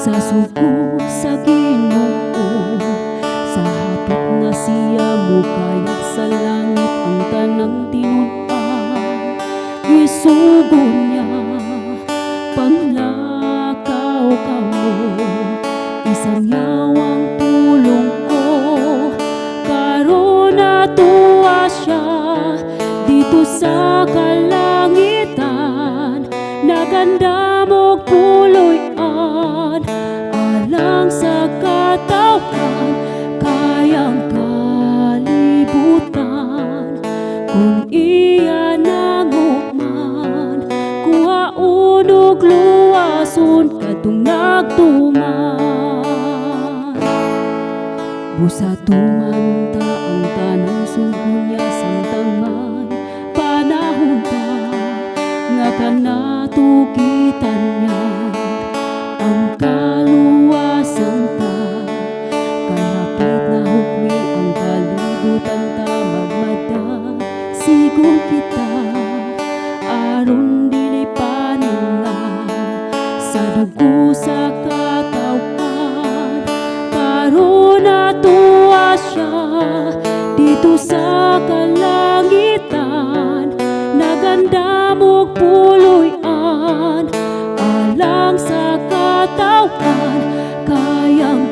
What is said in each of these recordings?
Sa sugo sa Ginoo, sa hapit nga siya mukayat sa langit ang tanang tinud-an. Isugo niya panglakaw kamo, isang yawang pulong ko. Karon natuwa siya dito sa kalangitan, naganda mo puloy-an alang sa katawan, kayang kalibutan. Kung iya nangukman, kuhaon og luwason kadtong nagtuman. Busatuman ta ang tanang sugo niya samtang may panahon pa, nga kanatukitan niya ang kaluwasan ta. Kay hapit na hukmi ang kalibutan ta, magmata sigon kita aron dili paningan sa dugo sa katawan. Karon natuwa siya dito sa kalangitan, naganda mo puloy-an alang sa katawan, kayang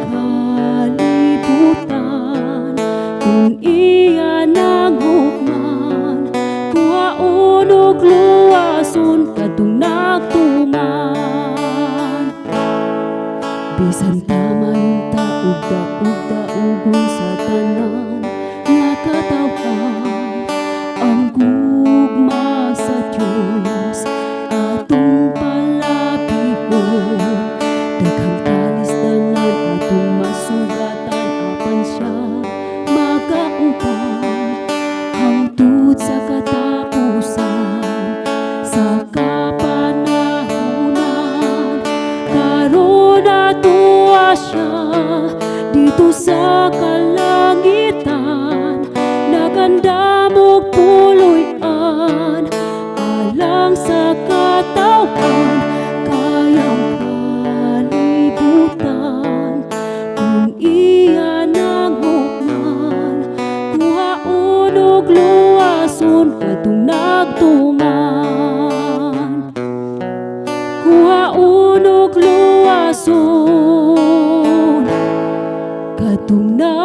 kalibutan. Kung iya nangukman, kuhaon og luwason kadtong nagtuman. Bisan tamayunta ug daog-daogon sa tanan nga katawan, ang gugma sa Diyos atong palapihon. Daghang kalisdangan atong masugatan, apan siya magauban hangtod sa katapusan, sa kapanahunan. Karon natuwa siya dito sa kalangitan, naganda mo puloy-an alang sa katawan, kayang kalibutan. Kung iya nangukman, kuhaon og luwason kadtong nagtuman. Kuhaon og luwason kadtong nagtuman.